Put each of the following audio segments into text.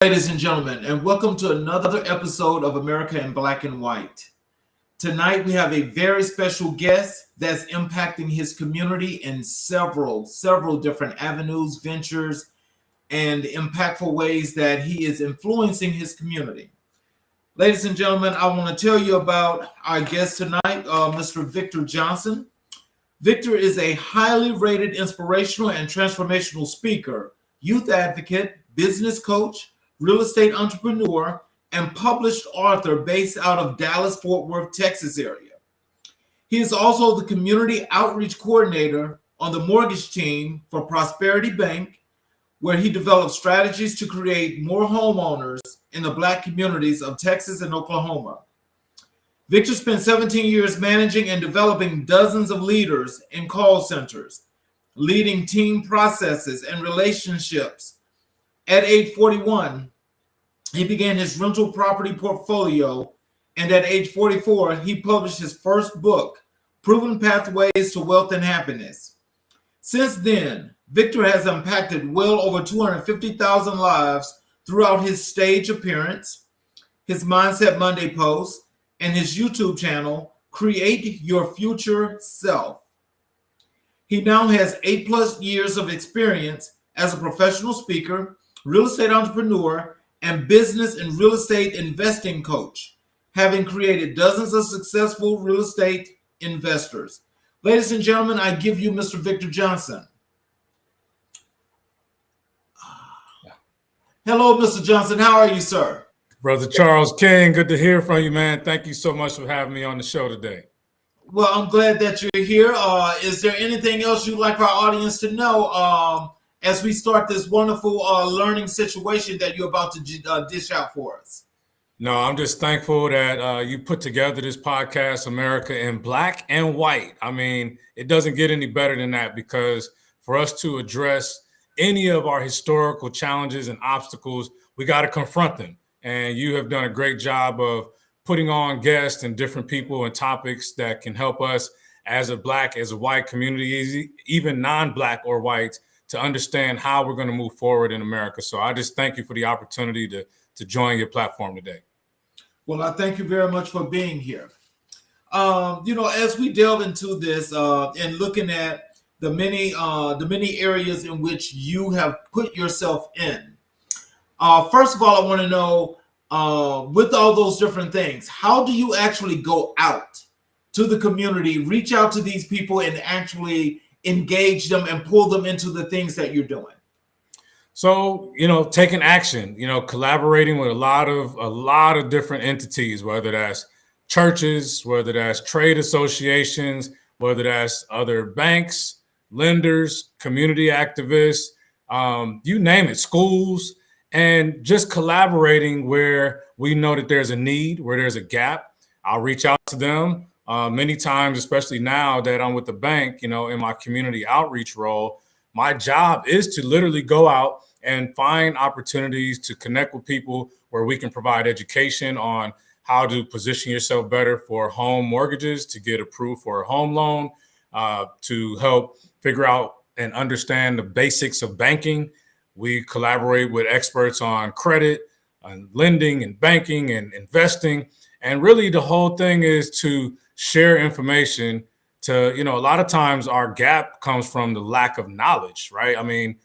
Ladies and gentlemen, and welcome to another episode of America in Black and White. Tonight we have a very special guest that's impacting his community in several different avenues, ventures, and impactful ways that he is influencing his community. Ladies and gentlemen, I want to tell you about our guest tonight, Mr. Victor Johnson. Victor is a highly rated inspirational and transformational speaker, youth advocate, business coach, real estate entrepreneur, and published author based out of Dallas-Fort Worth, Texas area. He is also the community outreach coordinator on the mortgage team for Prosperity Bank, where he develops strategies to create more homeowners in the Black communities of Texas and Oklahoma. Victor spent 17 years managing and developing dozens of leaders in call centers, leading team processes and relationships. At age 41, he began his rental property portfolio, and at age 44, he published his first book, Proven Pathways to Wealth and Happiness. Since then, Victor has impacted well over 250,000 lives throughout his stage appearance, his Mindset Monday post, and his YouTube channel, Create Your Future Self. He now has 8+ years of experience as a professional speaker, real estate entrepreneur, and business and real estate investing coach, having created dozens of successful real estate investors. Ladies and gentlemen, I give you Mr. Victor Johnson. Hello, Mr. Johnson. How are you, sir? Brother Charles King, good to hear from you, man. Thank you so much for having me on the show today. Well, I'm glad that you're here. Is there anything else you'd like our audience to know as we start this wonderful learning situation that you're about to dish out for us? No, I'm just thankful that you put together this podcast, America in Black and White. I mean, it doesn't get any better than that, because for us to address any of our historical challenges and obstacles, we got to confront them. And you have done a great job of putting on guests and different people and topics that can help us as a Black, as a white community, even non-Black or white, to understand how we're going to move forward in America. So I just thank you for the opportunity to join your platform today. Well, I thank you very much for being here. As we delve into this and looking at the many areas in which you have put yourself in, first of all, I want to know, with all those different things, how do you actually go out to the community, reach out to these people, and actually engage them and pull them into the things that you're doing? So, taking action, collaborating with a lot of different entities, whether that's churches, whether that's trade associations, whether that's other banks, lenders, community activists, you name it, schools, and just collaborating where we know that there's a need, where there's a gap. I'll reach out to them. Many times, especially now that I'm with the bank, in my community outreach role, my job is to literally go out and find opportunities to connect with people where we can provide education on how to position yourself better for home mortgages, to get approved for a home loan, to help figure out and understand the basics of banking. We collaborate with experts on credit, on lending and banking and investing. And really the whole thing is to share information to, a lot of times our gap comes from the lack of knowledge, right? I mean,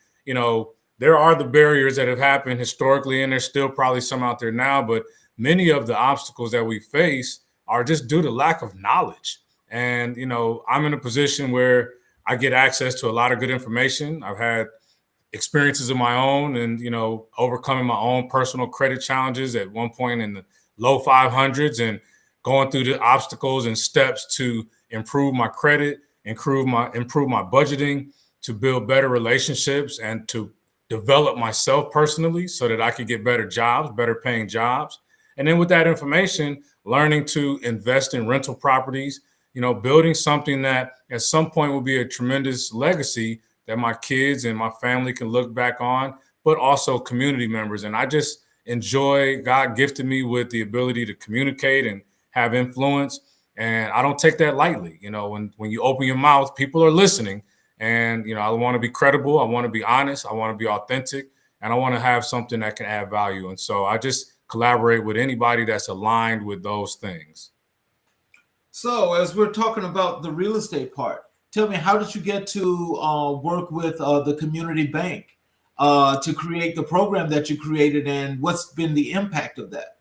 there are the barriers that have happened historically, and there's still probably some out there now, but many of the obstacles that we face are just due to lack of knowledge. And, I'm in a position where I get access to a lot of good information. I've had experiences of my own and, overcoming my own personal credit challenges at one point in the low 500s, and going through the obstacles and steps to improve my credit, improve my budgeting, to build better relationships, and to develop myself personally so that I could get better jobs, better paying jobs. And then with that information, learning to invest in rental properties, building something that at some point will be a tremendous legacy that my kids and my family can look back on, but also community members. And I just enjoy, God gifted me with the ability to communicate and have influence. And I don't take that lightly. When you open your mouth, people are listening. And, I want to be credible. I want to be honest. I want to be authentic. and I want to have something that can add value. And so I just collaborate with anybody that's aligned with those things. So, as we're talking about the real estate part, tell me, how did you get to work with the community bank to create the program that you created, and what's been the impact of that?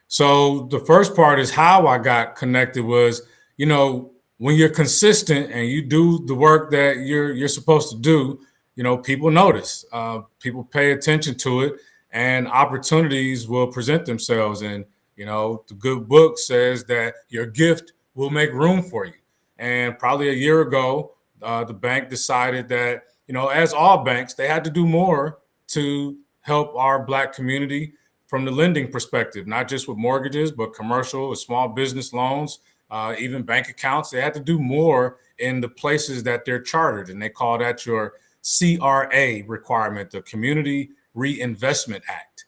So the first part is how I got connected was, when you're consistent and you do the work that you're supposed to do, people notice, people pay attention to it, and opportunities will present themselves. And the good book says that your gift will make room for you. And probably a year ago, the bank decided that, as all banks, they had to do more to help our Black community from the lending perspective, not just with mortgages, but commercial and small business loans, even bank accounts. They had to do more in the places that they're chartered. And they call that your CRA requirement, the Community Reinvestment Act.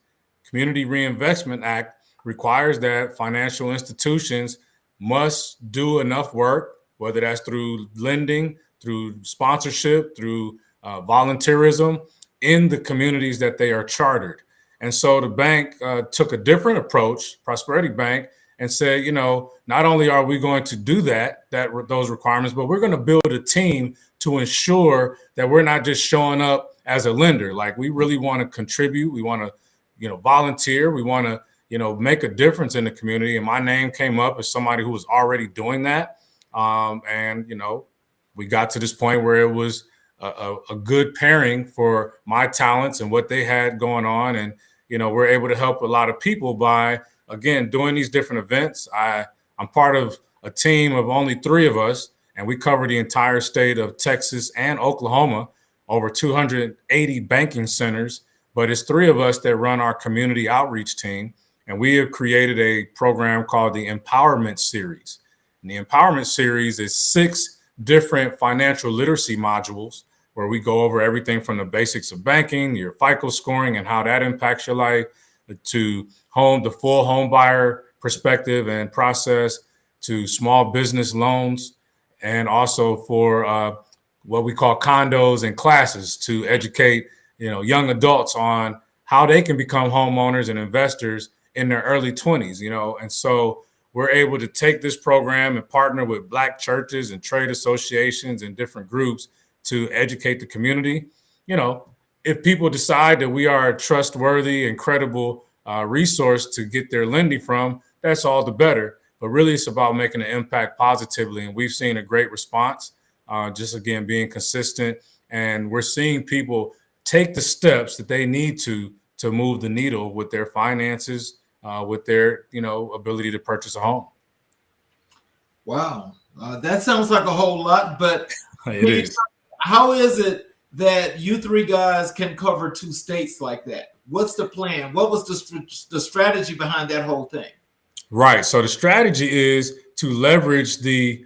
Community Reinvestment Act requires that financial institutions must do enough work, whether that's through lending, through sponsorship, through volunteerism in the communities that they are chartered. And so the bank took a different approach, Prosperity Bank, and said, not only are we going to do those requirements, but we're going to build a team to ensure that we're not just showing up as a lender. Like, we really want to contribute. We want to, volunteer. We want to, make a difference in the community. And my name came up as somebody who was already doing that. And we got to this point where it was a good pairing for my talents and what they had going on. And, we're able to help a lot of people by, again, doing these different events. I'm part of a team of only 3 of us, and we cover the entire state of Texas and Oklahoma, over 280 banking centers. But it's 3 of us that run our community outreach team. And we have created a program called the Empowerment Series. And the Empowerment Series is 6 different financial literacy modules where we go over everything from the basics of banking, your FICO scoring and how that impacts your life, to the full home buyer perspective and process, to small business loans, and also for what we call condos and classes to educate, young adults on how they can become homeowners and investors in their early 20s, And so we're able to take this program and partner with Black churches and trade associations and different groups to educate the community. If people decide that we are a trustworthy and credible resource to get their lending from, that's all the better. But really, it's about making an impact positively. And we've seen a great response, just again, being consistent. And we're seeing people take the steps that they need to move the needle with their finances, with their, ability to purchase a home. Wow. That sounds like a whole lot, but It is. How is it that you 3 guys can cover 2 states like that? What's the plan? What was the strategy behind that whole thing? Right. So the strategy is to leverage the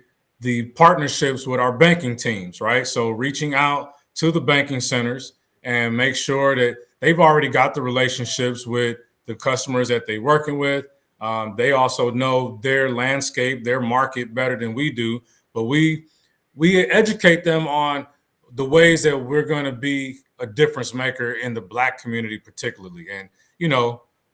partnerships with our banking teams, right? So reaching out to the banking centers and make sure that they've already got the relationships with the customers that they're working with. They also know their landscape, their market better than we do, but we educate them on the ways that we're going to be a difference maker in the Black community, particularly. And,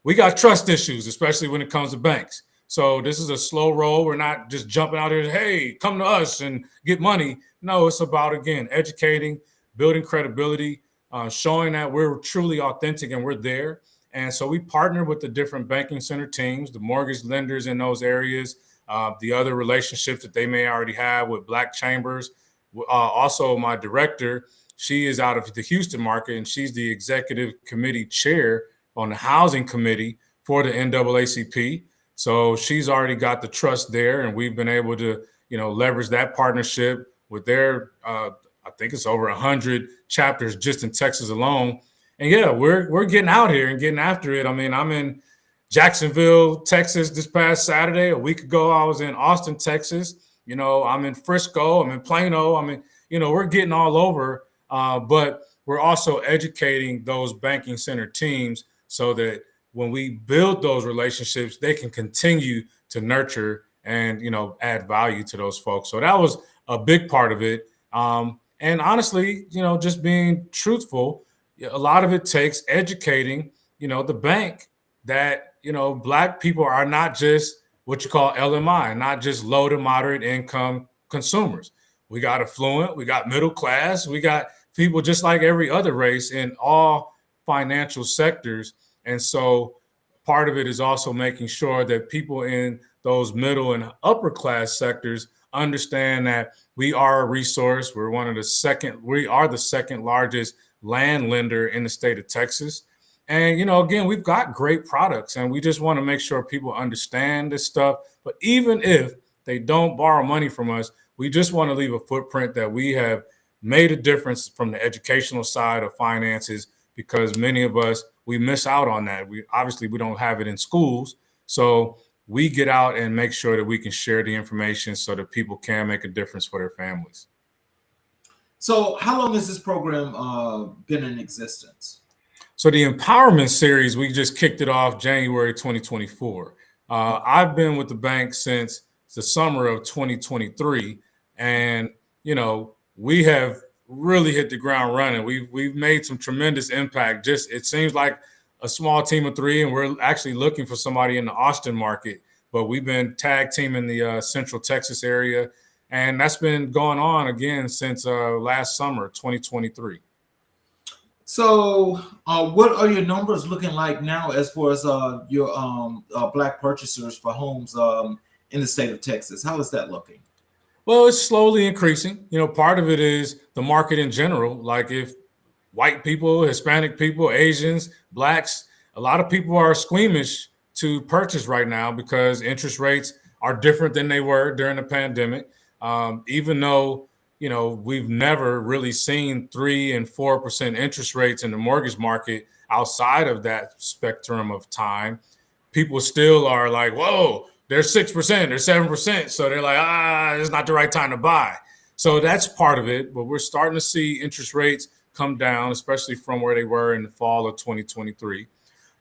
we got trust issues, especially when it comes to banks. So this is a slow roll. We're not just jumping out there, hey, come to us and get money. No, it's about, again, educating, building credibility, showing that we're truly authentic and we're there. And so we partner with the different banking center teams, the mortgage lenders in those areas, the other relationships that they may already have with Black chambers. Also, my director, she is out of the Houston market, and she's the executive committee chair on the housing committee for the NAACP. So she's already got the trust there, and we've been able to, leverage that partnership with their, I think it's over 100 chapters just in Texas alone. And yeah, we're getting out here and getting after it. I mean, I'm in Jacksonville, Texas this past Saturday. A week ago, I was in Austin, Texas. I'm in Frisco. I'm in Plano. We're getting all over. But we're also educating those banking center teams so that when we build those relationships, they can continue to nurture and, add value to those folks. So that was a big part of it. And honestly, just being truthful, a lot of it takes educating, the bank that, Black people are not just what you call LMI, not just low to moderate income consumers. We got affluent, we got middle class, we got people just like every other race in all financial sectors. And so part of it is also making sure that people in those middle and upper class sectors understand that we are a resource. We are the second largest land lender in the state of Texas. And, again, we've got great products and we just want to make sure people understand this stuff. But even if they don't borrow money from us, we just want to leave a footprint that we have made a difference from the educational side of finances, because many of us, we miss out on that. We don't have it in schools. So we get out and make sure that we can share the information so that people can make a difference for their families. So how long has this program been in existence? So the Empowerment Series, we just kicked it off January 2024. I've been with the bank since the summer of 2023. And, we have really hit the ground running. We've made some tremendous impact. It seems like a small team of three, and we're actually looking for somebody in the Austin market. But we've been tag teaming the Central Texas area, and that's been going on again since last summer, 2023. So, what are your numbers looking like now as far as your Black purchasers for homes in the state of Texas? How is that looking? Well, it's slowly increasing. Part of it is the market in general. Like if white people, Hispanic people, Asians, Blacks, a lot of people are squeamish to purchase right now because interest rates are different than they were during the pandemic. Even though, we've never really seen 3% and 4% interest rates in the mortgage market outside of that spectrum of time, people still are like, whoa, they're 6%, they're 7%. So they're like, it's not the right time to buy. So that's part of it. But we're starting to see interest rates come down, especially from where they were in the fall of 2023.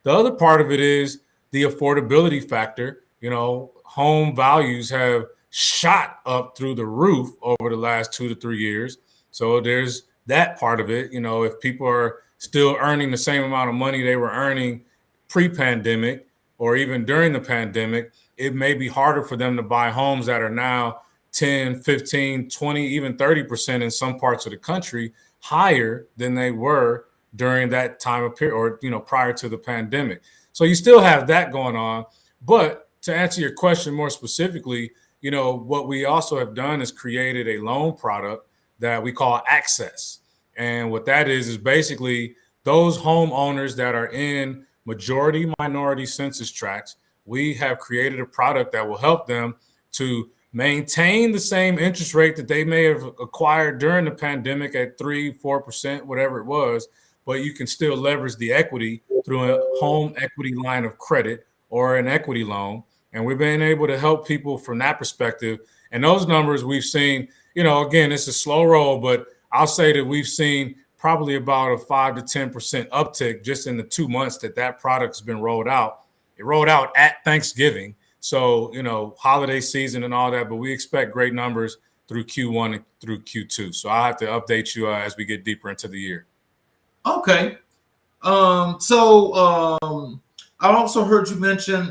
The other part of it is the affordability factor. Home values have shot up through the roof over the last 2 to 3 years. So there's that part of it. If people are still earning the same amount of money they were earning pre-pandemic or even during the pandemic, it may be harder for them to buy homes that are now 10, 15, 20, even 30% in some parts of the country higher than they were during that time of period or, prior to the pandemic. So you still have that going on. But to answer your question more specifically, what we also have done is created a loan product that we call Access. And what that is basically those homeowners that are in majority minority census tracts. We have created a product that will help them to maintain the same interest rate that they may have acquired during the pandemic at 3-4%, whatever it was, but you can still leverage the equity through a home equity line of credit or an equity loan. And we've been able to help people from that perspective. And those numbers we've seen, again, it's a slow roll, but I'll say that we've seen probably about a 5 to 10% uptick just in the 2 months that product's been rolled out. It rolled out at Thanksgiving. So, holiday season and all that, but we expect great numbers through Q1 and through Q2. So I'll have to update you as we get deeper into the year. Okay. I also heard you mention,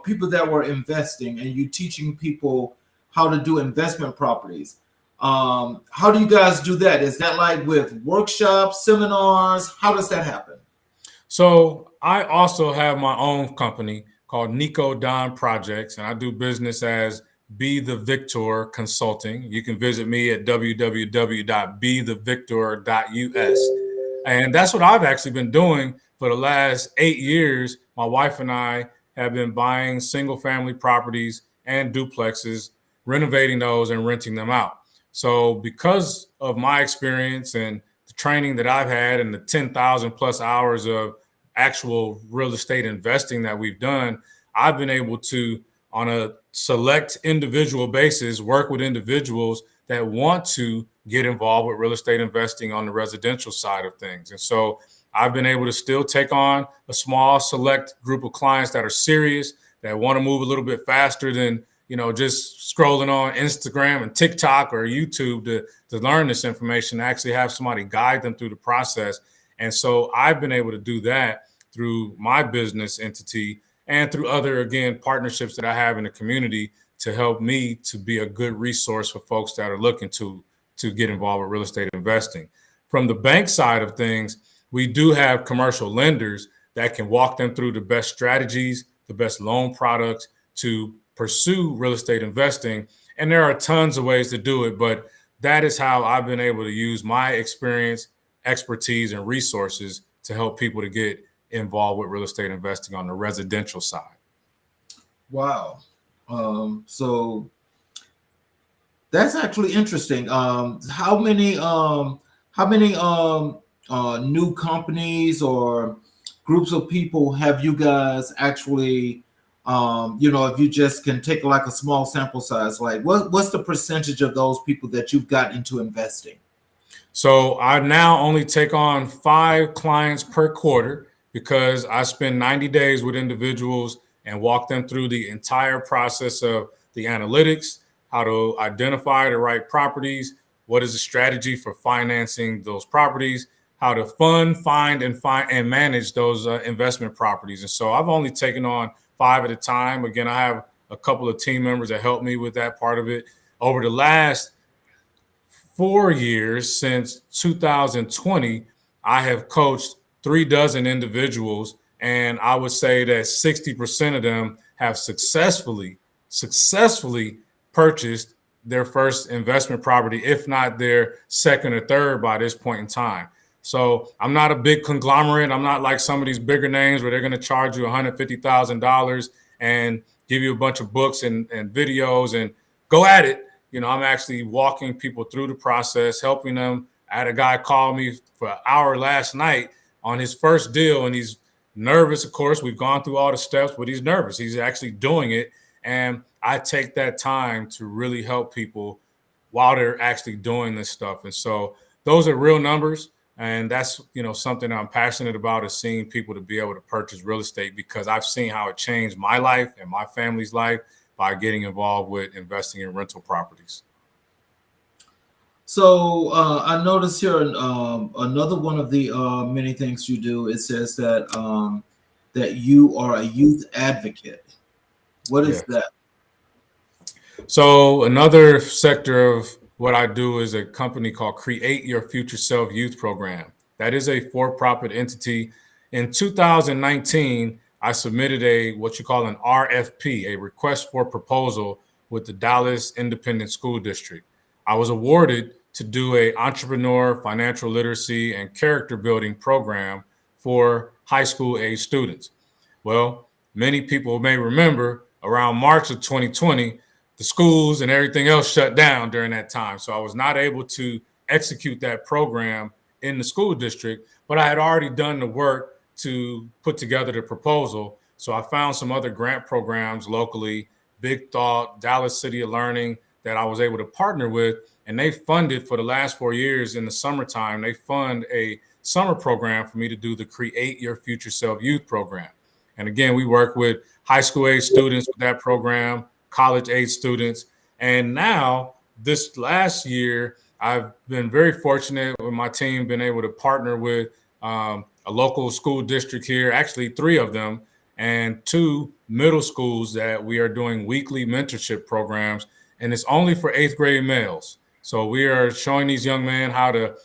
people that were investing and you teaching people how to do investment properties. How do you guys do that? Is that like with workshops, seminars? How does that happen? So I also have my own company called Nico Don Projects, and I do business as Be the Victor Consulting. You can visit me at www.bethevictor.us. And that's what I've actually been doing for the last 8 years. My wife and I have been buying single family properties and duplexes, renovating those and renting them out. So because of my experience and the training that I've had and the 10,000 plus hours of actual real estate investing that we've done, I've been able to, on a select individual basis, work with individuals that want to get involved with real estate investing on the residential side of things. And so I've been able to still take on a small select group of clients that are serious, that want to move a little bit faster than, just scrolling on Instagram and TikTok or YouTube to learn this information, actually have somebody guide them through the process. And so I've been able to do that through my business entity and through other, again, partnerships that I have in the community to help me to be a good resource for folks that are looking to get involved with real estate investing. From the bank side of things, we do have commercial lenders that can walk them through the best strategies, the best loan products to pursue real estate investing. And there are tons of ways to do it, but that is how I've been able to use my experience, expertise, and resources to help people to get involved with real estate investing on the residential side. Wow. So that's actually interesting. How many new companies or groups of people have you guys actually, if you just can take like a small sample size, like what's the percentage of those people that you've got into investing? So I now only take on 5 clients per quarter because I spend 90 days with individuals and walk them through the entire process of the analytics, how to identify the right properties, what is the strategy for financing those properties, how to find and manage those investment properties. And so I've only taken on 5 at a time. Again, I have a couple of team members that help me with that part of it. Over the last 4 years, since 2020, I have coached 36 individuals, and I would say that 60% of them have successfully purchased their first investment property, if not their second or third by this point in time. So I'm not a big conglomerate. I'm not like some of these bigger names where they're going to charge you $150,000 and give you a bunch of books and videos and go at it. I'm actually walking people through the process, helping them. I had a guy call me for an hour last night on his first deal, and he's nervous. Of course, we've gone through all the steps, but he's nervous. He's actually doing it. And I take that time to really help people while they're actually doing this stuff. And so those are real numbers. And that's, something I'm passionate about, is seeing people to be able to purchase real estate, because I've seen how it changed my life and my family's life by getting involved with investing in rental properties. So I noticed here another one of the many things you do. It says that that you are a youth advocate. What is that? So another sector of what I do is a company called Create Your Future Self Youth Program. That is a for-profit entity. In 2019, I submitted what you call an RFP, a request for proposal, with the Dallas Independent School District. I was awarded to do an entrepreneur, financial literacy, and character building program for high school age students. Well, many people may remember around March of 2020, the schools and everything else shut down during that time. So I was not able to execute that program in the school district, but I had already done the work to put together the proposal. So I found some other grant programs locally, Big Thought, Dallas City of Learning, that I was able to partner with. And they funded, for the last 4 years in the summertime, they fund a summer program for me to do the Create Your Future Self Youth Program. And again, we work with high school age students with that program, college age students. And now this last year, I've been very fortunate with my team, been able to partner with a local school district here, actually 3 of them, and 2 middle schools that we are doing weekly mentorship programs. And it's only for 8th grade males. So we are showing these young men how to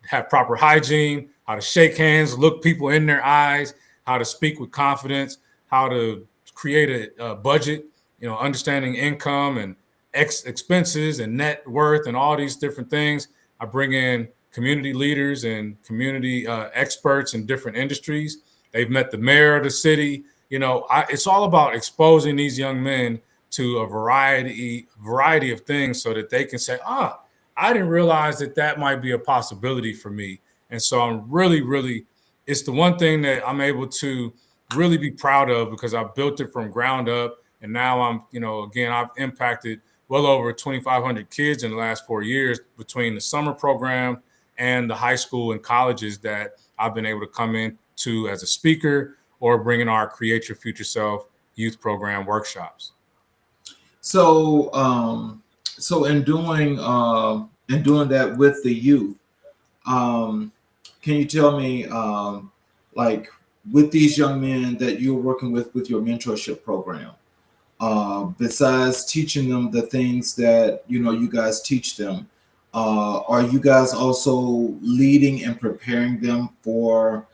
have proper hygiene, how to shake hands, look people in their eyes, how to speak with confidence, how to create a budget, understanding income and expenses and net worth and all these different things. I bring in community leaders and community experts in different industries. They've met the mayor of the city. It's all about exposing these young men to a variety of things so that they can say, I didn't realize that might be a possibility for me. And so I'm really, it's the one thing that I'm able to really be proud of, because I built it from ground up. And now I'm, again, I've impacted well over 2,500 kids in the last 4 years between the summer program and the high school and colleges that I've been able to come into as a speaker or bring in our Create Your Future Self youth program workshops. So, so in doing that with the youth, um, can you tell me, like, with these young men that you're working with your mentorship program, besides teaching them the things that you guys teach them, are you guys also leading and preparing them for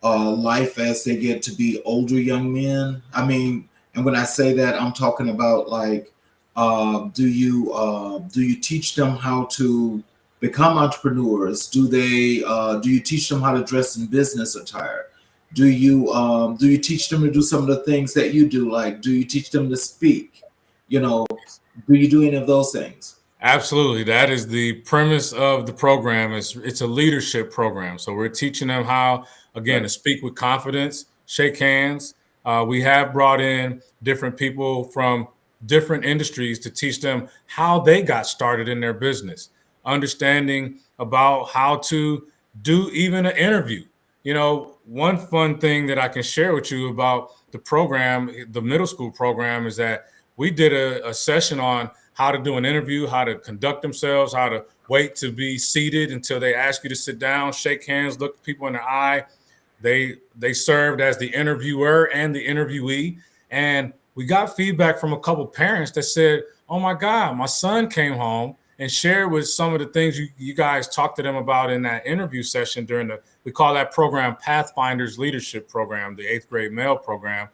life as they get to be older young men? I mean, and when I say that, I'm talking about like, do you teach them how to become entrepreneurs? Do you teach them how to dress in business attire? Do you teach them to do some of the things that you do? Like, do you teach them to speak? You know, do you do any of those things? Absolutely. That is the premise of the program. It's a leadership program. So we're teaching them how, again, Right. to speak with confidence, shake hands. We have brought in different people from different industries to teach them how they got started in their business, understanding about how to do even an interview. One fun thing that I can share with you about the program, the middle school program, is that we did a session on how to do an interview, how to conduct themselves, how to wait to be seated until they ask you to sit down, shake hands, look people in the eye. They served as the interviewer and the interviewee. And we got feedback from a couple parents that said, "Oh my God, my son came home and shared with some of the things you guys talked to them about in that interview session during we call that program Pathfinders Leadership Program, the 8th grade male program."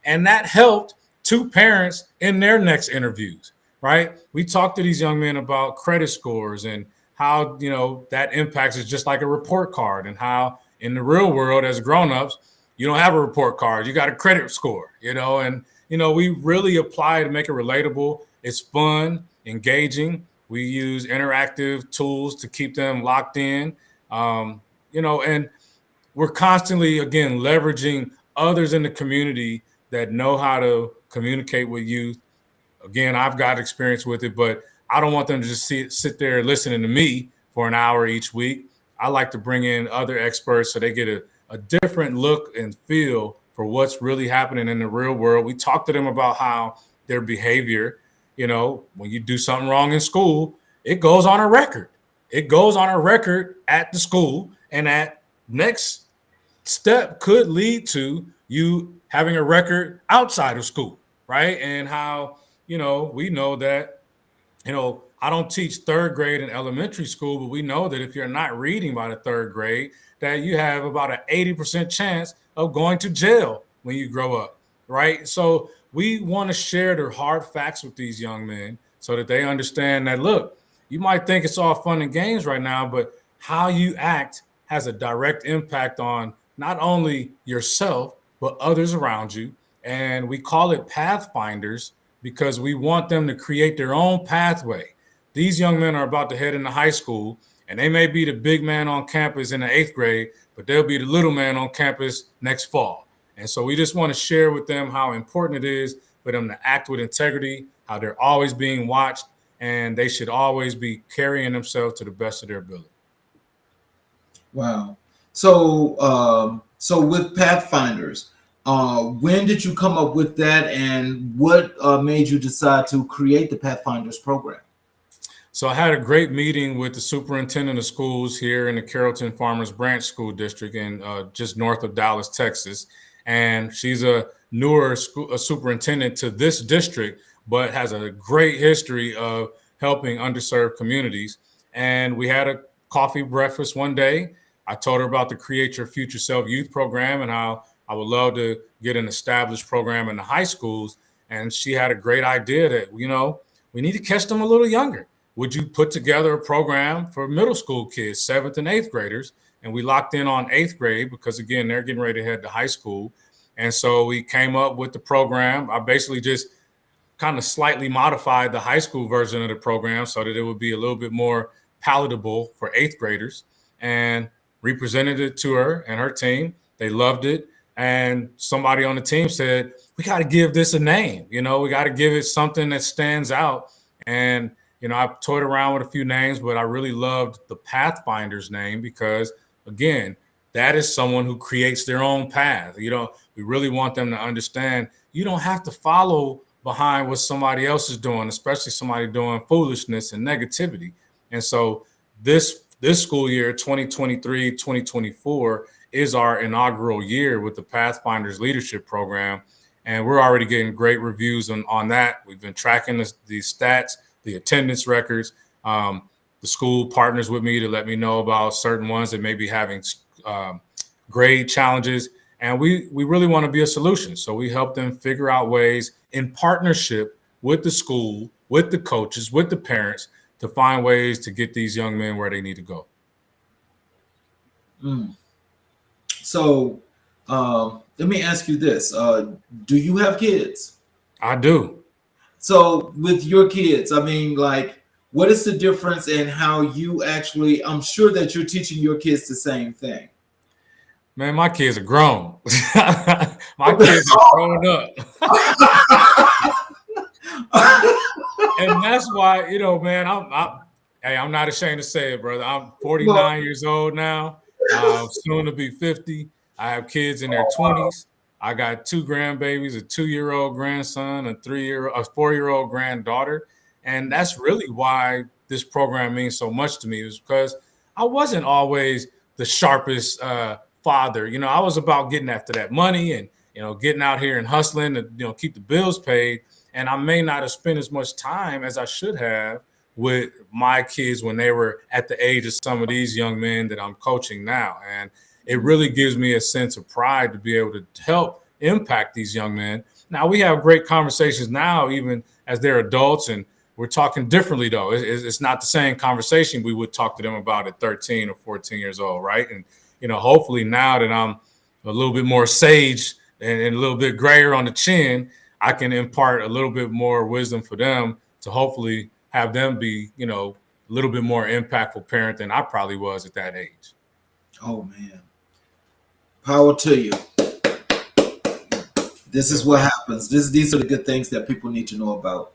And that helped two parents in their next interviews, right? We talked to these young men about credit scores and how, that impacts is just like a report card, and how in the real world as grown-ups, you don't have a report card. You got a credit score, and we really apply to make it relatable. It's fun, engaging. We use interactive tools to keep them locked in. And we're constantly, again, leveraging others in the community that know how to communicate with youth. Again, I've got experience with it, but I don't want them to just sit there listening to me for an hour each week. I like to bring in other experts so they get a different look and feel for what's really happening in the real world. We talk to them about how their behavior, when you do something wrong in school, it goes on a record. It goes on a record at the school, and that next step could lead to you having a record outside of school, right? And how, we know that, I don't teach 3rd grade in elementary school, but we know that if you're not reading by the 3rd grade, that you have about an 80% chance of going to jail when you grow up, right? So we want to share the hard facts with these young men so that they understand that, look, you might think it's all fun and games right now, but how you act has a direct impact on not only yourself, but others around you. And we call it Pathfinders because we want them to create their own pathway. These young men are about to head into high school, and they may be the big man on campus in the 8th grade, but they'll be the little man on campus next fall. And so we just want to share with them how important it is for them to act with integrity, how they're always being watched, and they should always be carrying themselves to the best of their ability. Wow. So, so with Pathfinders, when did you come up with that, and what made you decide to create the Pathfinders program? So I had a great meeting with the superintendent of schools here in the Carrollton Farmers Branch School District, in just north of Dallas, Texas. And she's a newer superintendent to this district, but has a great history of helping underserved communities. And we had a coffee breakfast one day. I told her about the Create Your Future Self youth program and how I would love to get an established program in the high schools. And she had a great idea that, we need to catch them a little younger. Would you put together a program for middle school kids, 7th and 8th graders? And we locked in on 8th grade because, again, they're getting ready to head to high school. And so we came up with the program. I basically just kind of slightly modified the high school version of the program so that it would be a little bit more palatable for 8th graders, and represented it to her and her team. They loved it. And somebody on the team said, we got to give this a name. We got to give it something that stands out. And I toyed around with a few names, but I really loved the Pathfinders name because, again, that is someone who creates their own path. We really want them to understand you don't have to follow behind what somebody else is doing, especially somebody doing foolishness and negativity. And so this school year, 2023-2024, is our inaugural year with the Pathfinders Leadership Program. And we're already getting great reviews on that. We've been tracking the stats, the attendance records. The school partners with me to let me know about certain ones that may be having grade challenges. And we really want to be a solution. So we help them figure out ways in partnership with the school, with the coaches, with the parents to find ways to get these young men where they need to go. So let me ask you this. Do you have kids? I do. So with your kids, I mean, like, what is the difference in how you actually, I'm sure that you're teaching your kids the same thing. Man, my kids are grown. My kids are grown up. And that's why, man, I'm not ashamed to say it, brother. I'm 49 years old now. Soon to be 50. I have kids in their 20s. I got 2 grandbabies, a 2-year-old grandson, a 4-year-old granddaughter. And that's really why this program means so much to me, is because I wasn't always the sharpest father. I was about getting after that money and, getting out here and hustling to, keep the bills paid. And I may not have spent as much time as I should have with my kids when they were at the age of some of these young men that I'm coaching now. And it really gives me a sense of pride to be able to help impact these young men. Now, we have great conversations now, even as they're adults, and we're talking differently, though. It's not the same conversation we would talk to them about at 13 or 14 years old, right? And, hopefully now that I'm a little bit more sage and a little bit grayer on the chin, I can impart a little bit more wisdom for them to hopefully have them be, a little bit more impactful parent than I probably was at that age. Oh, man. Power to you. This is what happens. These are the good things that people need to know about.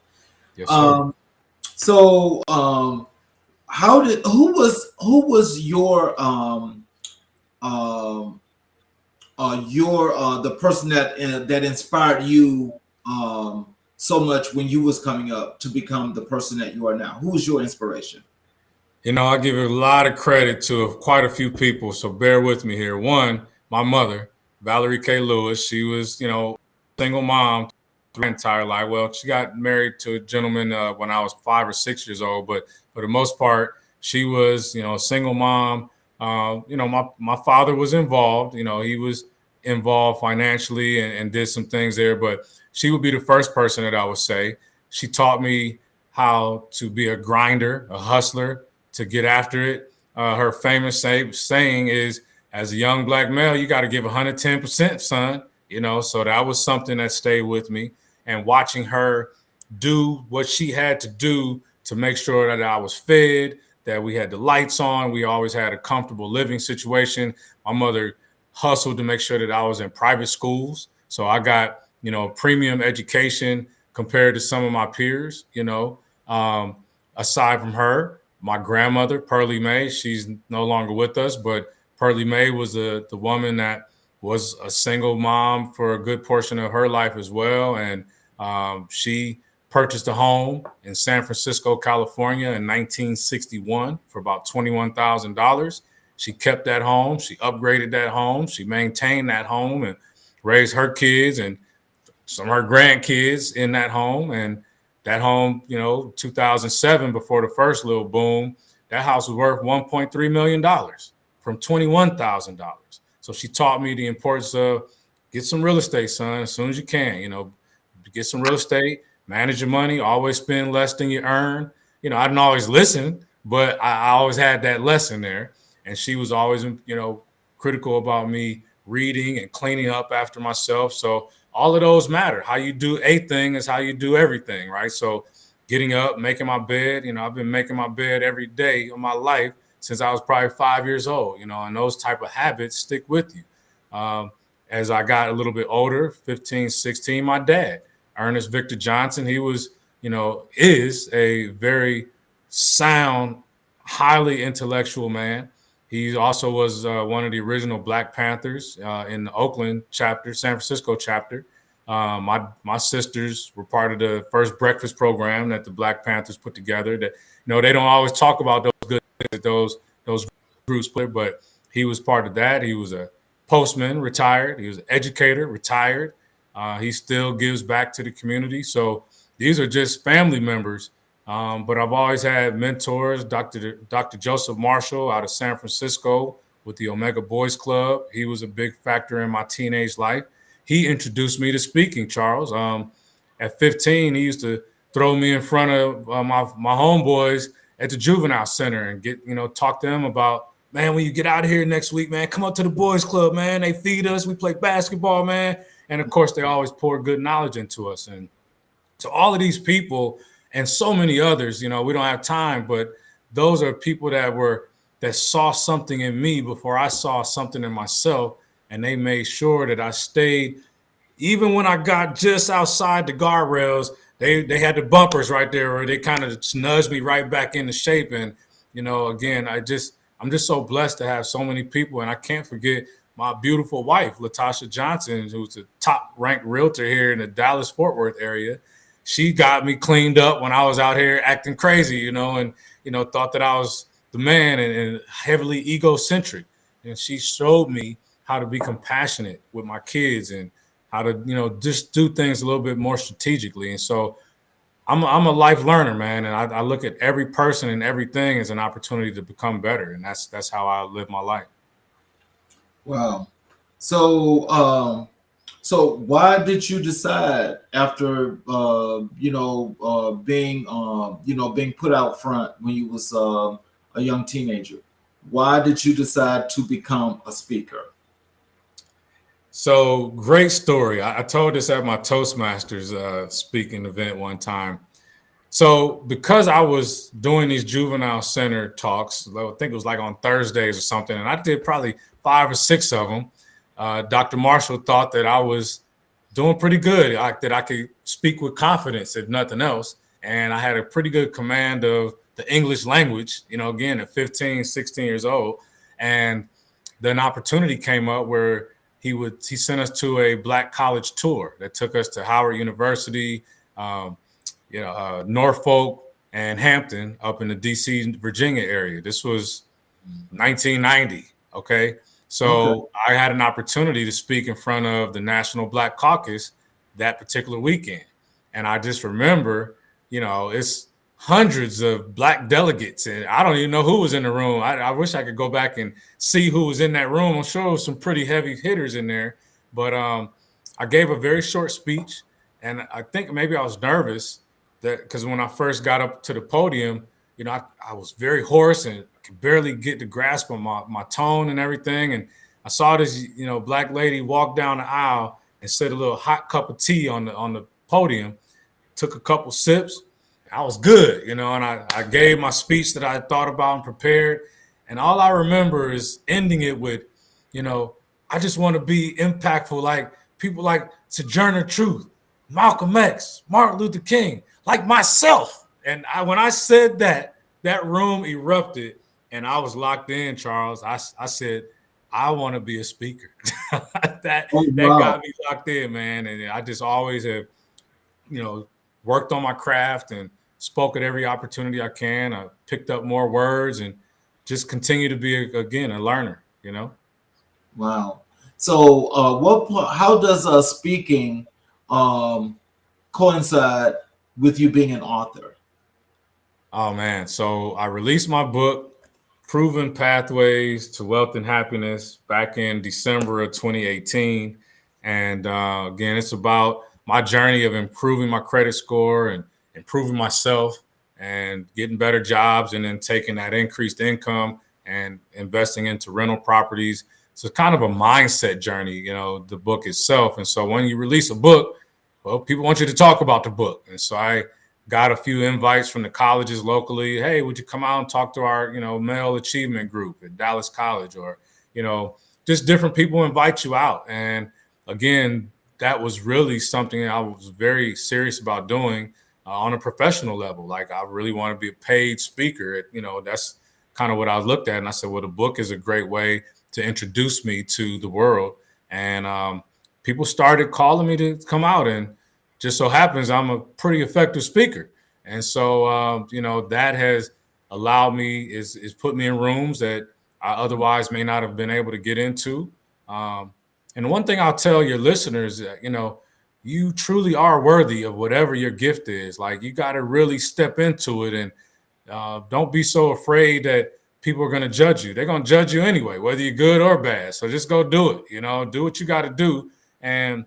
Yes, sir. Who was the person that inspired you so much when you was coming up to become the person that you are now? Who was your inspiration? I give a lot of credit to quite a few people, so bear with me here. One, my mother, Valerie K. Lewis. She was, single mom her entire life. Well, she got married to a gentleman when I was 5 or 6 years old, but for the most part, she was, a single mom. My father was involved. He was involved financially and did some things there, but she would be the first person that I would say. She taught me how to be a grinder, a hustler, to get after it. Her famous saying is, as a young Black male, you got to give 110%, son. So that was something that stayed with me. And watching her do what she had to do to make sure that I was fed, that we had the lights on, we always had a comfortable living situation. My mother hustled to make sure that I was in private schools. So I got, premium education compared to some of my peers, aside from her. My grandmother, Pearlie Mae, she's no longer with us, but Pearlie Mae was the woman that was a single mom for a good portion of her life as well. And she purchased a home in San Francisco, California in 1961 for about $21,000. She kept that home. She upgraded that home. She maintained that home and raised her kids and some of her grandkids in that home. And that home, 2007, before the first little boom, that house was worth $1.3 million from $21,000. So she taught me the importance of get some real estate, son, as soon as you can. Get some real estate, manage your money, always spend less than you earn. I didn't always listen, but I always had that lesson there. And she was always, critical about me reading and cleaning up after myself. So all of those matter. How you do a thing is how you do everything, right? So getting up, making my bed, I've been making my bed every day of my life since I was probably 5 years old, and those type of habits stick with you. As I got a little bit older, 15, 16, my dad, Ernest Victor Johnson, he was, is a very sound, highly intellectual man. He also was one of the original Black Panthers in the Oakland chapter, San Francisco chapter. My sisters were part of the first breakfast program that the Black Panthers put together. That they don't always talk about those good things that those groups put, but he was part of that. He was a postman, retired. He was an educator, retired. He still gives back to the community. So these are just family members. But I've always had mentors. Dr. Joseph Marshall out of San Francisco with the Omega Boys Club. He was a big factor in my teenage life. He introduced me to speaking, Charles. At 15, he used to throw me in front of my homeboys at the juvenile center and talk to them about, man, when you get out of here next week, man, come up to the boys club, man. They feed us. We play basketball, man. And of course, they always pour good knowledge into us. And to all of these people and so many others, we don't have time, but those are people that saw something in me before I saw something in myself. And they made sure that I stayed, even when I got just outside the guardrails. They had the bumpers right there, where they kind of nudged me right back into shape. And again, I'm just so blessed to have so many people, and I can't forget my beautiful wife, Latasha Johnson, who's the top-ranked realtor here in the Dallas-Fort Worth area. She got me cleaned up when I was out here acting crazy, and thought that I was the man and heavily egocentric. And she showed me how to be compassionate with my kids and how to, just do things a little bit more strategically. And so I'm a life learner, man. And I look at every person and everything as an opportunity to become better. And that's how I live my life. Wow. So, so why did you decide after, being put out front when you was a young teenager? Why did you decide to become a speaker? So great story. I told this at my Toastmasters speaking event one time. So because I was doing these juvenile center talks, I think it was like on Thursdays or something, and I did probably 5 or 6 of them, Dr. Marshall thought that I was doing pretty good, that I could speak with confidence, if nothing else. And I had a pretty good command of the English language, again, at 15, 16 years old. And then an opportunity came up where he sent us to a Black college tour that took us to Howard University, Norfolk and Hampton up in the DC, Virginia area. This was 1990. Okay. So I had an opportunity to speak in front of the National Black Caucus that particular weekend. And I just remember, it's hundreds of Black delegates, and I don't even know who was in the room. I wish I could go back and see who was in that room. I'm sure there was some pretty heavy hitters in there, but I gave a very short speech, and I think maybe I was nervous because when I first got up to the podium, I was very hoarse and could barely get the grasp of my tone and everything. And I saw this, Black lady walk down the aisle and set a little hot cup of tea on the podium, took a couple sips. I was good, and I gave my speech that I had thought about and prepared. And all I remember is ending it with, I just want to be impactful like people like Sojourner Truth, Malcolm X, Martin Luther King, like myself. And when I said that room erupted and I was locked in, Charles. I said, I want to be a speaker. that got me locked in, man. And I just always have, worked on my craft and spoke at every opportunity I can. I picked up more words and just continue to be, a learner, Wow. So how does speaking coincide with you being an author? Oh, man. So I released my book, Proven Pathways to Wealth and Happiness, back in December of 2018. And again, it's about my journey of improving my credit score and improving myself and getting better jobs, and then taking that increased income and investing into rental properties. So it's kind of a mindset journey, the book itself. And so when you release a book, well, people want you to talk about the book. And so I got a few invites from the colleges locally. Hey, would you come out and talk to our, male achievement group at Dallas College? Or, just different people invite you out. And again, that was really something I was very serious about doing on a professional level. Like, I really want to be a paid speaker. That's kind of what I looked at. And I said, well, the book is a great way to introduce me to the world. And people started calling me to come out, and just so happens I'm a pretty effective speaker. And so, that has allowed me is put me in rooms that I otherwise may not have been able to get into. Um, and one thing I'll tell your listeners, you truly are worthy of whatever your gift is. Like, you got to really step into it, and don't be so afraid that people are going to judge you. They're going to judge you anyway, whether you're good or bad. So just go do it. Do what you got to do. And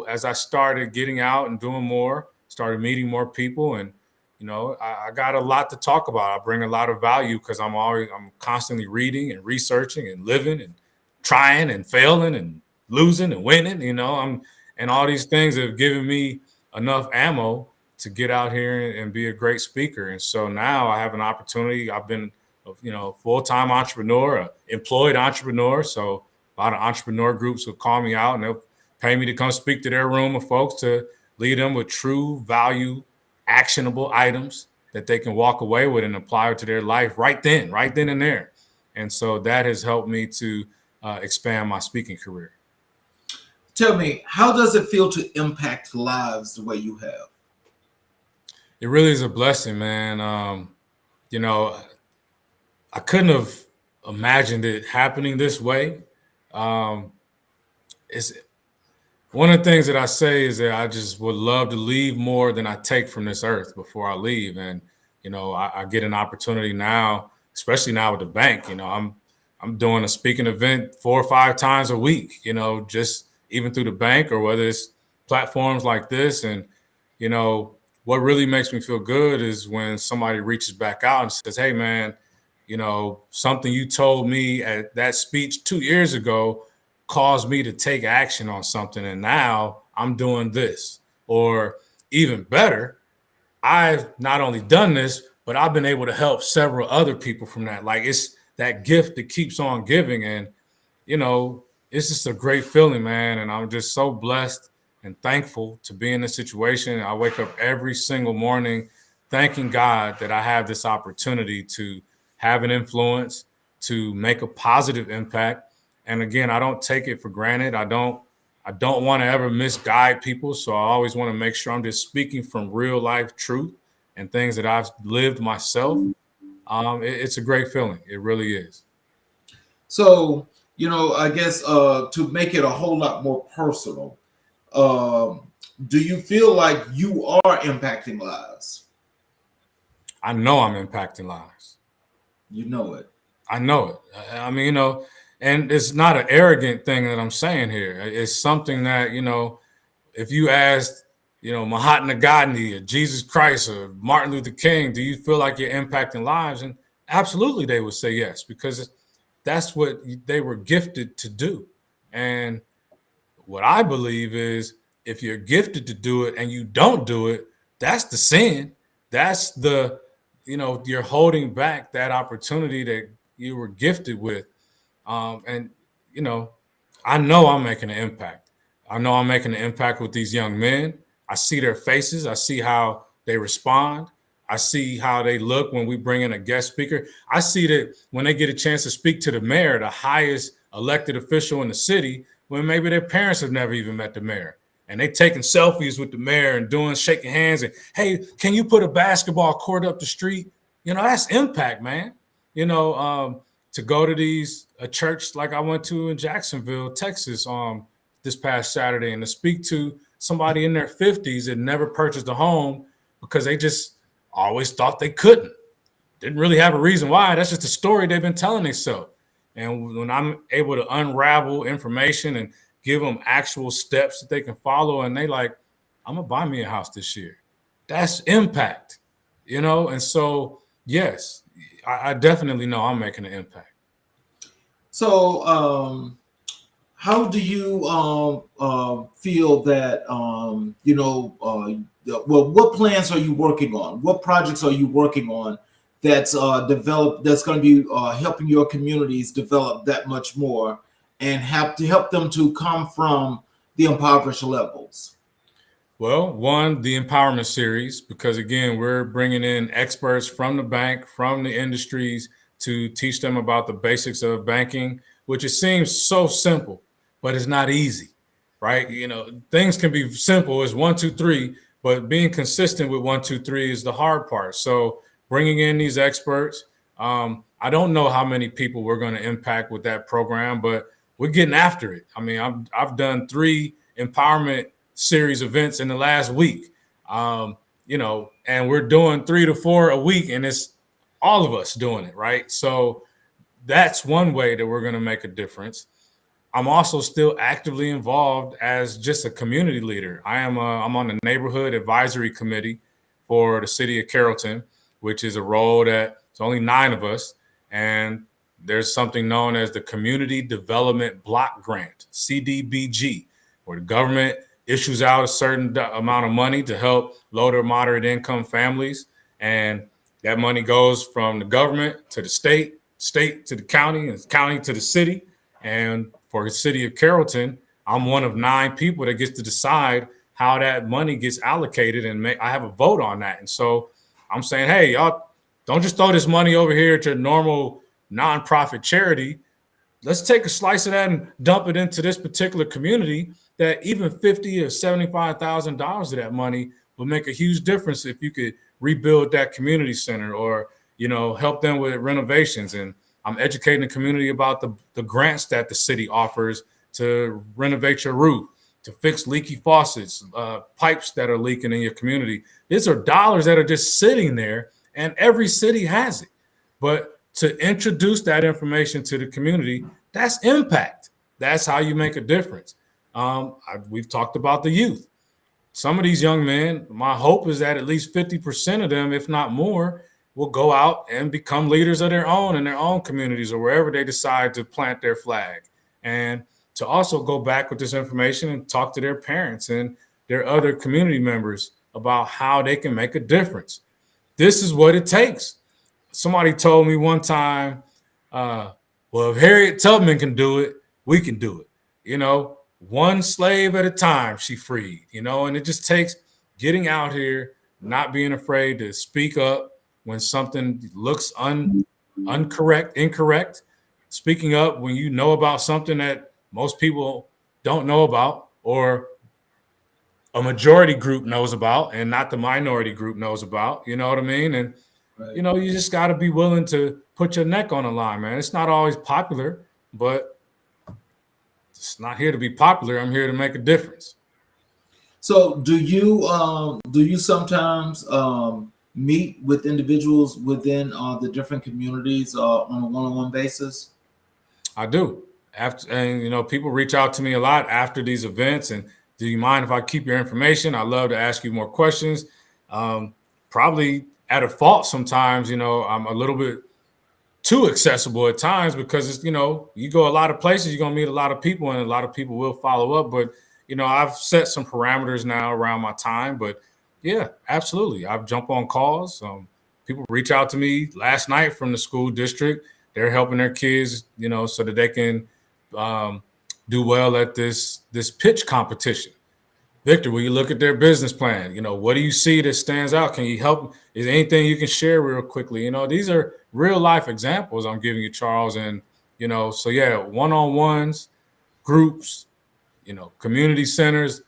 as I started getting out and doing more, started meeting more people, and I got a lot to talk about. I bring a lot of value because I'm constantly reading and researching and living and trying and failing and losing and winning. And all these things have given me enough ammo to get out here and be a great speaker. And so now I have an opportunity. I've been, full-time entrepreneur, employed entrepreneur. So a lot of entrepreneur groups will call me out and they'll pay me to come speak to their room of folks to lead them with true value, actionable items that they can walk away with and apply to their life right then and there. And so that has helped me to expand my speaking career. Tell me, how does it feel to impact lives the way you have? It really is a blessing, man. I couldn't have imagined it happening this way. It's one of the things that I say is that I just would love to leave more than I take from this earth before I leave. And, I get an opportunity now, especially now with the bank. I'm doing a speaking event 4 or 5 times a week, just even through the bank, or whether it's platforms like this. And, what really makes me feel good is when somebody reaches back out and says, hey, man, something you told me at that speech 2 years ago caused me to take action on something, and now I'm doing this. Or even better, I've not only done this, but I've been able to help several other people from that. Like, it's that gift that keeps on giving. And, it's just a great feeling, man. And I'm just so blessed and thankful to be in this situation. I wake up every single morning thanking God that I have this opportunity to have an influence, to make a positive impact. And again, I don't take it for granted. I don't want to ever misguide people. So I always want to make sure I'm just speaking from real life truth and things that I've lived myself. It's a great feeling. It really is. So, I guess to make it a whole lot more personal, do you feel like you are impacting lives? I know I'm impacting lives. You know it. I know it. I mean, and it's not an arrogant thing that I'm saying here. It's something that, if you asked, Mahatma Gandhi or Jesus Christ or Martin Luther King, do you feel like you're impacting lives? And absolutely they would say yes, because that's what they were gifted to do. And what I believe is, if you're gifted to do it and you don't do it, that's the sin. That's you're holding back that opportunity that you were gifted with. And, I know I'm making an impact. I know I'm making an impact with these young men. I see their faces. I see how they respond. I see how they look when we bring in a guest speaker. I see that when they get a chance to speak to the mayor, the highest elected official in the city, when maybe their parents have never even met the mayor. And they taking selfies with the mayor and shaking hands and, hey, can you put a basketball court up the street? That's impact, man. To go to a church like I went to in Jacksonville, Texas, this past Saturday, and to speak to somebody in their 50s that never purchased a home because they just always thought they couldn't. Didn't really have a reason why. That's just a story they've been telling themselves. And when I'm able to unravel information and give them actual steps that they can follow, and they like, I'm gonna buy me a house this year. That's impact, And so, yes, I definitely know I'm making an impact. So, how do you feel that well, what plans are you working on? What projects are you working on that's developed, that's going to be helping your communities develop that much more and have to help them to come from the impoverished levels? Well, one, the empowerment series, because again, we're bringing in experts from the bank, from the industries to teach them about the basics of banking, which it seems so simple, but it's not easy. right? Things can be simple as 1, 2, 3, but being consistent with 1, 2, 3 is the hard part. So bringing in these experts, I don't know how many people we're going to impact with that program, but we're getting after it. I mean, I've done 3 empowerment series events in the last week, and we're doing 3 to 4 a week, and it's all of us doing it, right? So that's one way that we're going to make a difference. I'm also still actively involved as just a community leader. I'm on the neighborhood advisory committee for the city of Carrollton, which is a role that it's only 9 of us, and there's something known as the Community Development Block Grant, CDBG, where the government issues out a certain amount of money to help low to moderate income families, and that money goes from the government to the state to the county, and county to the city. And for the city of Carrollton, I'm one of 9 people that gets to decide how that money gets allocated, and I have a vote on that. And so I'm saying, hey, y'all, don't just throw this money over here to normal nonprofit charity. Let's take a slice of that and dump it into this particular community. That even $50,000 or $75,000 of that money will make a huge difference if you could rebuild that community center, or help them with renovations. And I'm educating the community about the grants that the city offers to renovate your roof, to fix leaky faucets, pipes that are leaking in your community. These are dollars that are just sitting there, and every city has it. But to introduce that information to the community, that's impact. That's how you make a difference. We've talked about the youth. Some of these young men, my hope is that at least 50% of them, if not more, will go out and become leaders of their own in their own communities or wherever they decide to plant their flag. And to also go back with this information and talk to their parents and their other community members about how they can make a difference. This is what it takes. Somebody told me one time, well, if Harriet Tubman can do it, we can do it. One slave at a time she freed, and it just takes getting out here, not being afraid to speak up when something looks incorrect, speaking up when you know about something that most people don't know about, or a majority group knows about and not the minority group knows about, you know what I mean? And, Right. you just got to be willing to put your neck on the line, man. It's not always popular, but it's not here to be popular. I'm here to make a difference. So do you sometimes meet with individuals within the different communities on a one-on-one basis? I do. People reach out to me a lot after these events, and do you mind if I keep your information? I'd love to ask you more questions. Probably at a fault sometimes, I'm a little bit too accessible at times, because it's, you go a lot of places, you're going to meet a lot of people, and a lot of people will follow up. But, I've set some parameters now around my time. But yeah, absolutely. I've jumped on calls. People reach out to me last night from the school district. They're helping their kids, so that they can do well at this pitch competition. Victor, will you look at their business plan? What do you see that stands out? Can you help? Is there anything you can share real quickly? These are real life examples I'm giving you, Charles. And, so yeah, one-on-ones, groups, community centers.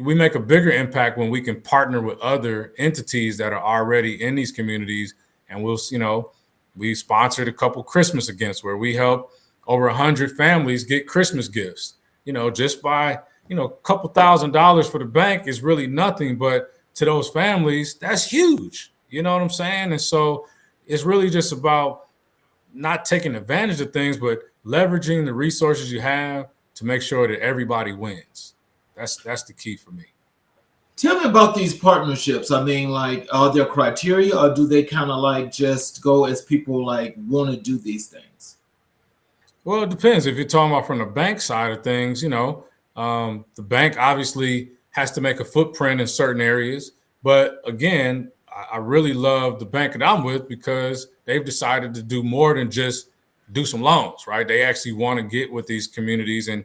We make a bigger impact when we can partner with other entities that are already in these communities. And we sponsored a couple Christmas events where we help over 100 families get Christmas gifts, just by, a couple $1,000s for the bank is really nothing, but to those families, that's huge. You know what I'm saying? And so it's really just about not taking advantage of things, but leveraging the resources you have to make sure that everybody wins. That's the key for me. Tell me about these partnerships. I mean, like, are there criteria, or do they kind of like just go as people like want to do these things? Well, it depends. If you're talking about from the bank side of things, the bank obviously has to make a footprint in certain areas. But again, I really love the bank that I'm with, because they've decided to do more than just do some loans, right? They actually want to get with these communities. And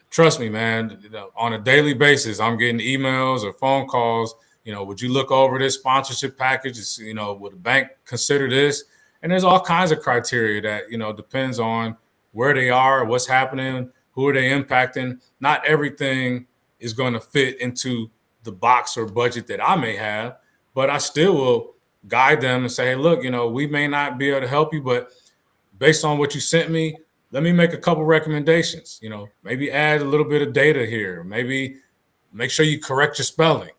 trust me, man, on a daily basis, I'm getting emails or phone calls. Would you look over this sponsorship package? Would the bank consider this? And there's all kinds of criteria that, depends on where they are, what's happening, Who are they impacting? Not everything is going to fit into the box or budget that I may have, but I still will guide them and say, hey, look, we may not be able to help you, but based on what you sent me, let me make a couple recommendations. Maybe add a little bit of data here. Maybe make sure you correct your spelling.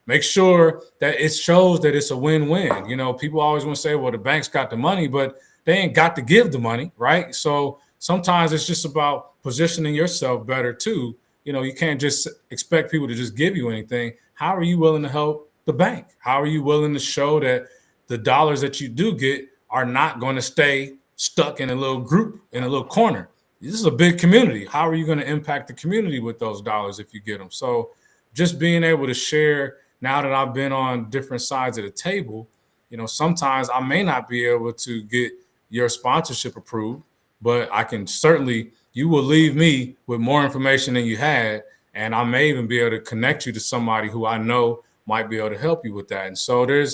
Make sure that it shows that it's a win-win. People always want to say, well, the bank's got the money, but they ain't got to give the money, right? So sometimes it's just about positioning yourself better too. You can't just expect people to just give you anything. How are you willing to help the bank? How are you willing to show that the dollars that you do get are not going to stay stuck in a little group, in a little corner? This is a big community. How are you going to impact the community with those dollars if you get them? So just being able to share, now that I've been on different sides of the table, sometimes I may not be able to get your sponsorship approved, but I can certainly, you will leave me with more information than you had, and I may even be able to connect you to somebody who I know might be able to help you with that. And so I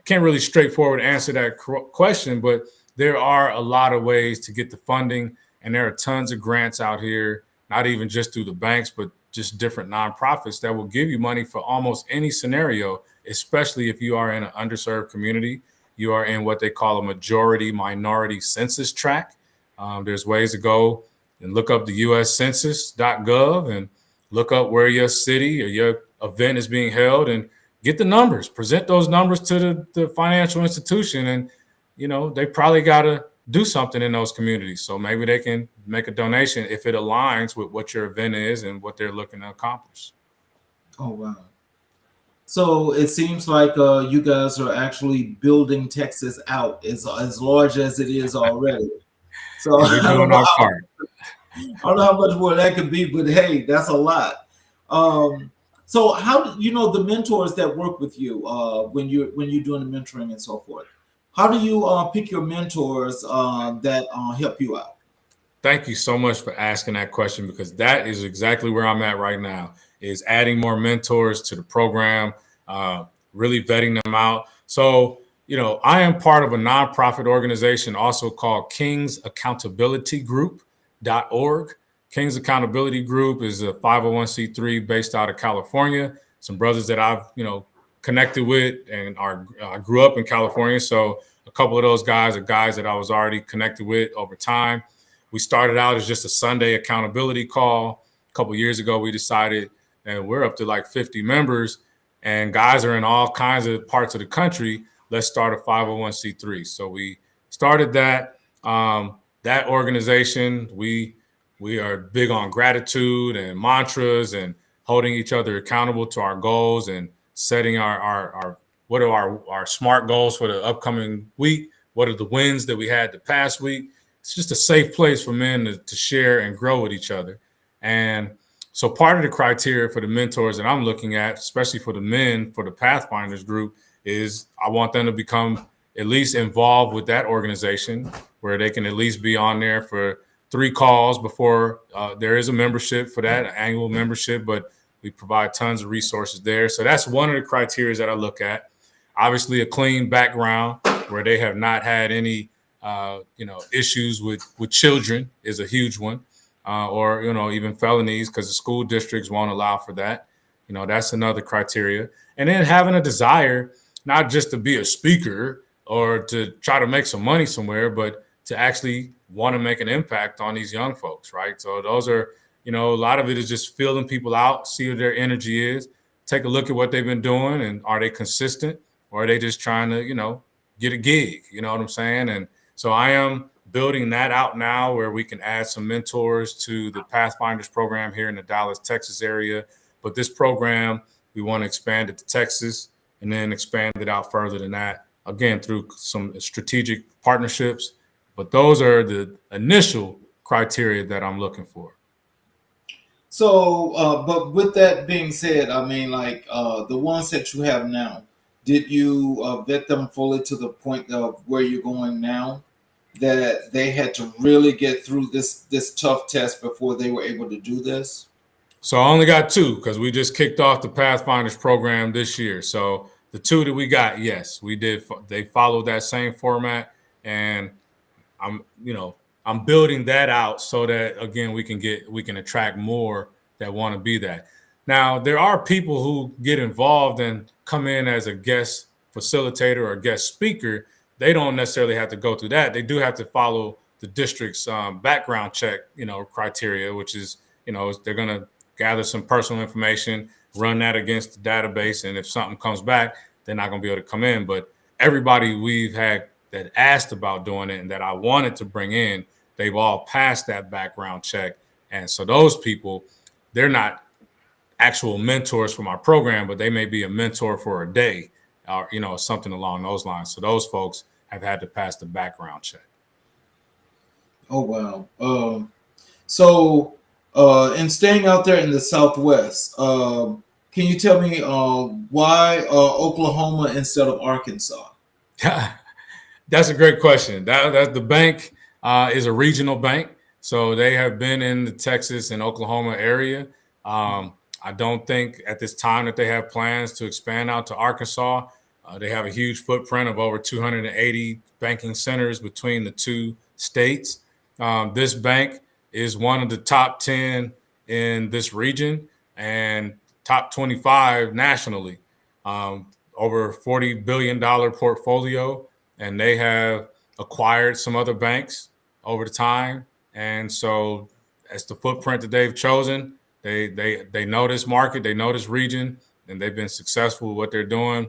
can't really straightforward answer that question, but there are a lot of ways to get the funding, and there are tons of grants out here, not even just through the banks, but just different nonprofits that will give you money for almost any scenario, especially if you are in an underserved community, you are in what they call a majority minority census tract. There's ways to go and look up the uscensus.gov and look up where your city or your event is being held and get the numbers, present those numbers to the financial institution. And, they probably got to do something in those communities. So maybe they can make a donation if it aligns with what your event is and what they're looking to accomplish. Oh, wow. So it seems like you guys are actually building Texas out as large as it is already. So Yeah, we're doing our part. I don't know how much more that could be, but hey, that's a lot. So how do the mentors that work with you when you're doing the mentoring and so forth? How do you pick your mentors that help you out? Thank you so much for asking that question, because that is exactly where I'm at right now, is adding more mentors to the program, really vetting them out. So, I am part of a nonprofit organization also called King's Accountability Group.org. King's Accountability Group is a 501c3 based out of California. Some brothers that I've, connected with and I grew up in California. So a couple of those guys are guys that I was already connected with over time. We started out as just a Sunday accountability call. A couple of years ago, we decided, and we're up to like 50 members, and guys are in all kinds of parts of the country. Let's start a 501c3. So we started that. That organization, we are big on gratitude and mantras and holding each other accountable to our goals and setting our what are our SMART goals for the upcoming week? What are the wins that we had the past week? It's just a safe place for men to share and grow with each other. And so part of the criteria for the mentors that I'm looking at, especially for the men, for the Pathfinders group, is I want them to become at least involved with that organization, where they can at least be on there for 3 calls before there is a membership for that, an annual membership, but we provide tons of resources there. So that's one of the criteria that I look at. Obviously, a clean background where they have not had any issues with children is a huge one, or even felonies, because the school districts won't allow for that. That's another criteria. And then having a desire not just to be a speaker or to try to make some money somewhere, but to actually want to make an impact on these young folks, right? So those are, a lot of it is just feeling people out, see what their energy is, take a look at what they've been doing, and are they consistent, or are they just trying to, get a gig? You know what I'm saying? And so I am building that out now, where we can add some mentors to the Pathfinders program here in the Dallas, Texas area. But this program, we want to expand it to Texas and then expand it out further than that, again, through some strategic partnerships. But those are the initial criteria that I'm looking for. So, but with that being said, I mean, like the ones that you have now, did you vet them fully to the point of where you're going now, that they had to really get through this tough test before they were able to do this? So I only got 2, because we just kicked off the Pathfinders program this year. So the 2 that we got, yes, we did. They followed that same format, and I'm I'm building that out so that, again, we can attract more that want to be that. Now, there are people who get involved and come in as a guest facilitator or a guest speaker. They don't necessarily have to go through that. They do have to follow the district's background check, criteria, which is, they're going to gather some personal information, run that against the database, and if something comes back, they're not going to be able to come in. But everybody we've had that asked about doing it and that I wanted to bring in, they've all passed that background check. And so those people, they're not actual mentors from our program, but they may be a mentor for a day or, something along those lines. So those folks have had to pass the background check. Oh, wow. So in staying out there in the Southwest, can you tell me why Oklahoma instead of Arkansas? That's a great question. That the bank is a regional bank, so they have been in the Texas and Oklahoma area. I don't think at this time that they have plans to expand out to Arkansas. They have a huge footprint of over 280 banking centers between the two states. This bank is one of the top 10 in this region and top 25 nationally. Over $40 billion portfolio. And they have acquired some other banks over the time. And so that's the footprint that they've chosen. They know this market, they know this region, and they've been successful with what they're doing.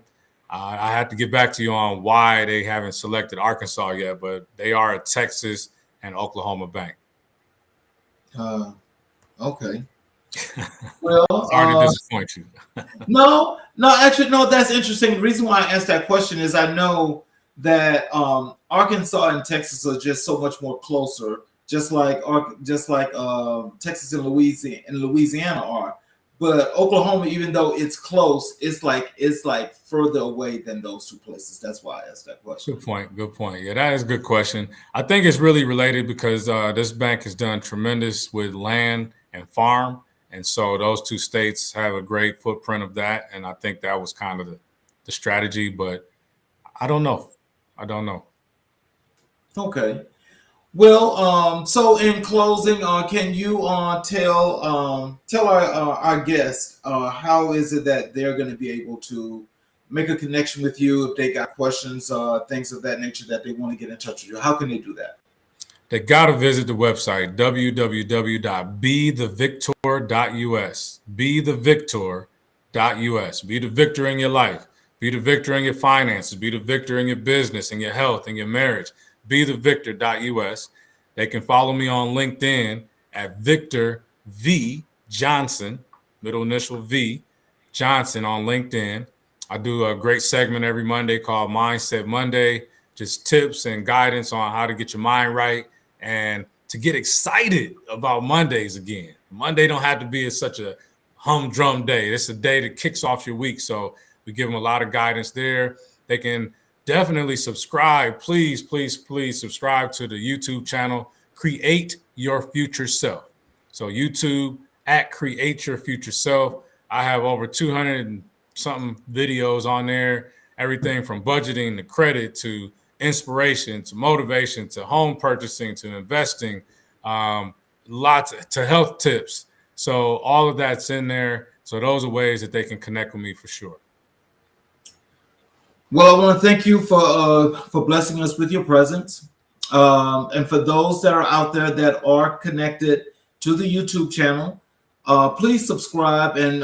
I have to get back to you on why they haven't selected Arkansas yet, but they are a Texas and Oklahoma bank. Okay. Well, sorry to disappoint you. No, actually, no, that's interesting. The reason why I asked that question is I know that Arkansas and Texas are just so much more closer, just like Texas and Louisiana are. But Oklahoma, even though it's close, it's like further away than those two places. That's why I asked that question. Good point. Yeah, that is a good question. I think it's really related because this bank has done tremendous with land and farm. And so those two states have a great footprint of that. And I think that was kind of the strategy, but I don't know. Okay. Well, so in closing, can you tell our guests how is it that they're going to be able to make a connection with you if they got questions, things of that nature that they want to get in touch with you? How can they do that? They got to visit the website, www.bethevictor.us. Bethevictor.us. Be the victor in your life. Be the victor in your finances. Be the victor in your business, in your health, in your marriage. Bethevictor.us. They can follow me on LinkedIn at Victor V. Johnson, middle initial V, Johnson on LinkedIn. I do a great segment every Monday called Mindset Monday, just tips and guidance on how to get your mind right and to get excited about Mondays again. Monday don't have to be such a humdrum day. It's a day that kicks off your week. So we give them a lot of guidance there. They can definitely subscribe. Please subscribe to the YouTube channel, Create Your Future Self. So YouTube at Create Your Future Self. I have over 200 and something videos on there, everything from budgeting to credit to inspiration to motivation to home purchasing to investing, lots to health tips. So all of that's in there. So those are ways that they can connect with me for sure. Well, I want to thank you for blessing us with your presence. And for those that are out there that are connected to the YouTube channel, please subscribe and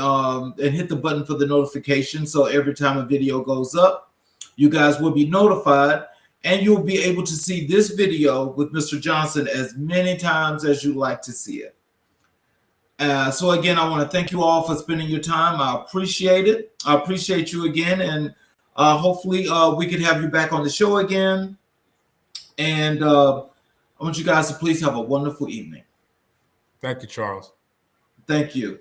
hit the button for the notification. So every time a video goes up, you guys will be notified and you'll be able to see this video with Mr. Johnson as many times as you like to see it. So again, I want to thank you all for spending your time. I appreciate it. I appreciate you again. And hopefully we can have you back on the show again. And I want you guys to please have a wonderful evening. Thank you, Charles. Thank you.